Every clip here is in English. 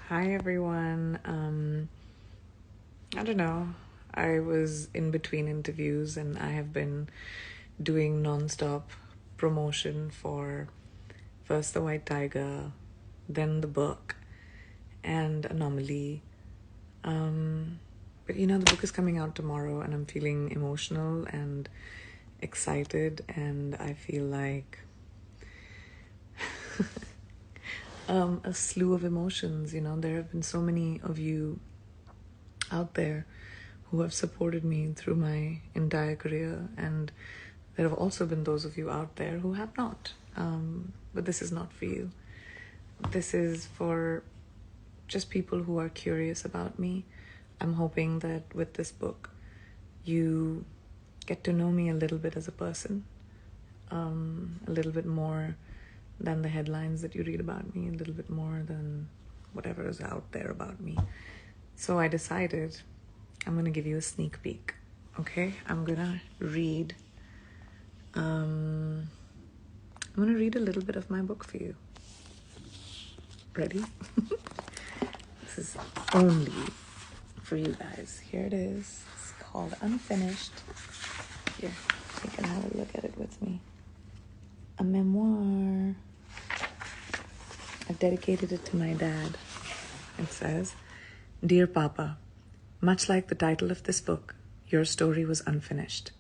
Hi everyone. I don't know. I was in between interviews and I have been doing non-stop promotion for first The White Tiger, then the book, and Anomaly. But the book is coming out tomorrow and I'm feeling emotional and excited, and I feel like a slew of emotions. There have been so many of you out there who have supported me through my entire career, and there have also been those of you out there who have not. But this is not for you. This is for just people who are curious about me. I'm hoping that with this book, you get to know me a little bit as a person, a little bit more than the headlines that you read about me, a little bit more than whatever is out there about me. So I decided I'm going to give you a sneak peek, okay? I'm going to read a little bit of my book for you. Ready? This is only for you guys. Here it is. It's called Unfinished. Here, you can have a look at it with me. A memoir. I've dedicated it to my dad. It says, "Dear Papa, much like the title of this book, your story was unfinished.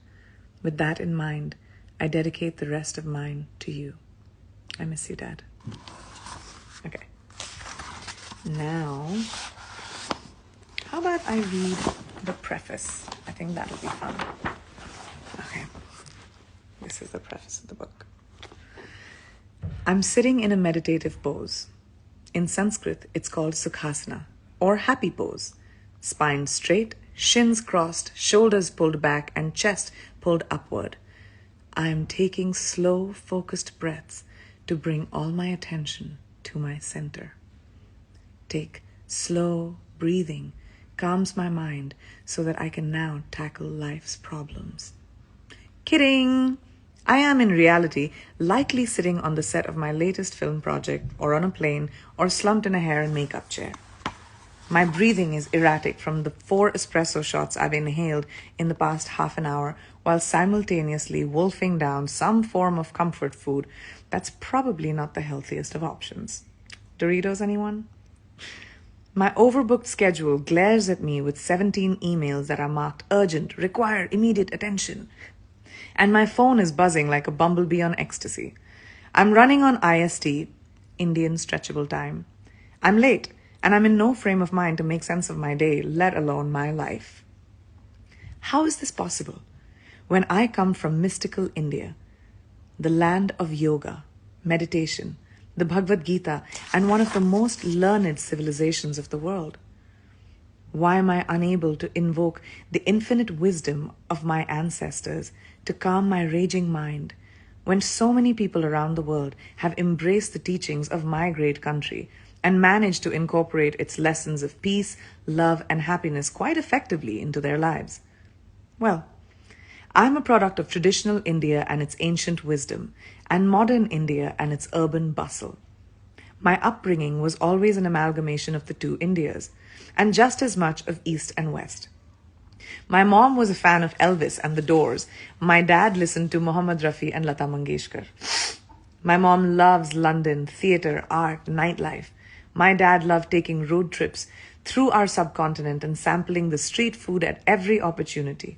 With that in mind, I dedicate the rest of mine to you. I miss you, Dad." Okay. Now, how about I read the preface? I think that'll be fun. Okay. This is the preface of the book. I'm sitting in a meditative pose. In Sanskrit, it's called Sukhasana, or happy pose. Spine straight, shins crossed, shoulders pulled back, and chest pulled upward. I am taking slow, focused breaths to bring all my attention to my center. Take slow breathing calms my mind so that I can now tackle life's problems. Kidding! I am in reality likely sitting on the set of my latest film project, or on a plane, or slumped in a hair and makeup chair. My breathing is erratic from the 4 espresso shots I've inhaled in the past half an hour, while simultaneously wolfing down some form of comfort food that's probably not the healthiest of options. Doritos, anyone? My overbooked schedule glares at me with 17 emails that are marked urgent, require immediate attention. And my phone is buzzing like a bumblebee on ecstasy. I'm running on IST, Indian Stretchable Time. I'm late, and I'm in no frame of mind to make sense of my day, let alone my life. How is this possible when I come from mystical India, the land of yoga, meditation, the Bhagavad Gita, and one of the most learned civilizations of the world? Why am I unable to invoke the infinite wisdom of my ancestors to calm my raging mind when so many people around the world have embraced the teachings of my great country and managed to incorporate its lessons of peace, love, and happiness quite effectively into their lives? Well, I'm a product of traditional India and its ancient wisdom, and modern India and its urban bustle. My upbringing was always an amalgamation of the two Indias, and just as much of East and West. My mom was a fan of Elvis and the Doors. My dad listened to Mohammed Rafi and Lata Mangeshkar. My mom loves London, theatre, art, nightlife. My dad loved taking road trips through our subcontinent and sampling the street food at every opportunity.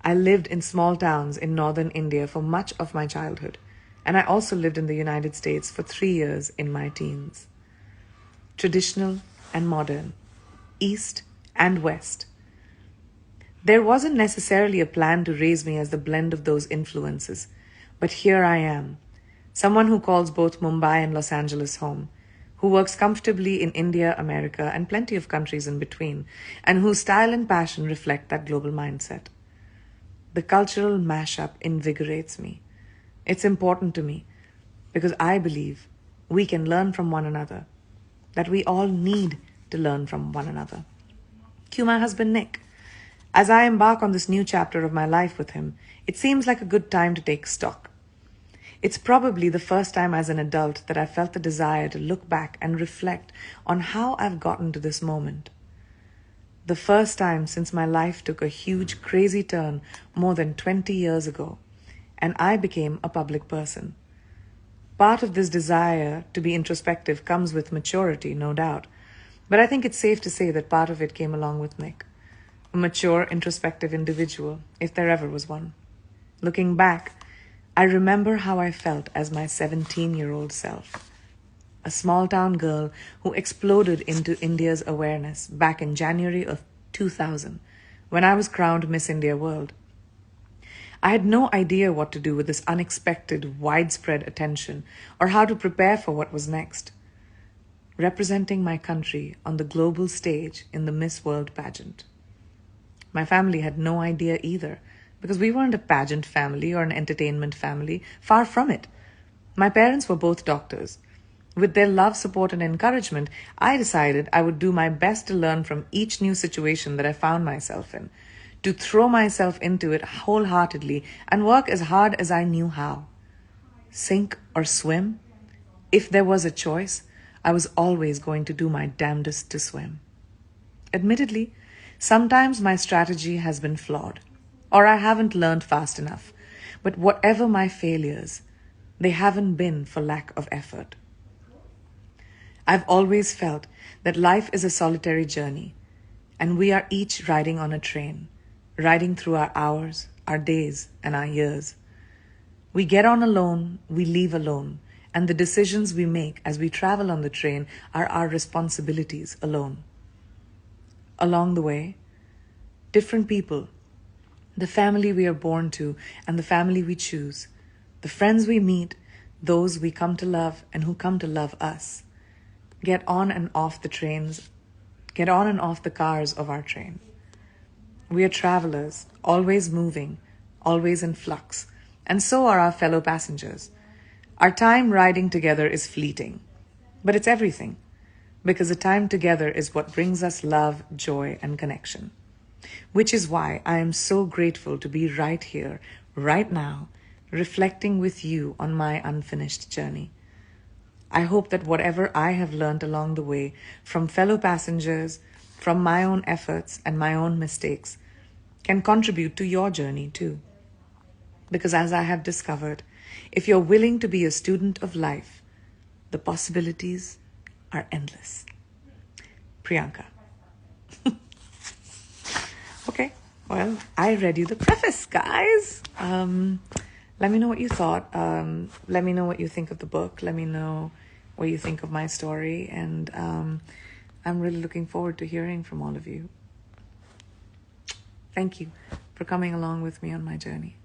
I lived in small towns in northern India for much of my childhood, and I also lived in the United States for 3 years in my teens. Traditional and modern, East and West. There wasn't necessarily a plan to raise me as the blend of those influences, but here I am, someone who calls both Mumbai and Los Angeles home, who works comfortably in India, America, and plenty of countries in between, and whose style and passion reflect that global mindset. The cultural mashup invigorates me. It's important to me because I believe we can learn from one another, that we all need to learn from one another. Cue my husband Nick. As I embark on this new chapter of my life with him, it seems like a good time to take stock. It's probably the first time as an adult that I felt the desire to look back and reflect on how I've gotten to this moment. The first time since my life took a huge, crazy turn more than 20 years ago, and I became a public person. Part of this desire to be introspective comes with maturity, no doubt, but I think it's safe to say that part of it came along with Nick, a mature, introspective individual, if there ever was one. Looking back, I remember how I felt as my 17-year-old self, a small-town girl who exploded into India's awareness back in January of 2000, when I was crowned Miss India World. I had no idea what to do with this unexpected, widespread attention or how to prepare for what was next. Representing my country on the global stage in the Miss World pageant. My family had no idea either, because we weren't a pageant family or an entertainment family, far from it. My parents were both doctors. With their love, support, and encouragement, I decided I would do my best to learn from each new situation that I found myself in, to throw myself into it wholeheartedly and work as hard as I knew how. Sink or swim? If there was a choice, I was always going to do my damnedest to swim. Admittedly, sometimes my strategy has been flawed, or I haven't learned fast enough. But whatever my failures, they haven't been for lack of effort. I've always felt that life is a solitary journey, and we are each riding on a train, riding through our hours, our days, and our years. We get on alone, we leave alone, and the decisions we make as we travel on the train are our responsibilities alone. Along the way, different people, the family we are born to and the family we choose, the friends we meet, those we come to love and who come to love us, get on and off the cars of our train. We are travelers, always moving, always in flux, and so are our fellow passengers. Our time riding together is fleeting, but it's everything, because the time together is what brings us love, joy, and connection. Which is why I am so grateful to be right here, right now, reflecting with you on my unfinished journey. I hope that whatever I have learned along the way, from fellow passengers, from my own efforts and my own mistakes, can contribute to your journey too. Because as I have discovered, if you're willing to be a student of life, the possibilities are endless. Priyanka. Okay, well, I read you the preface, guys. Let me know what you thought. Let me know what you think of the book. Let me know what you think of my story. And I'm really looking forward to hearing from all of you. Thank you for coming along with me on my journey.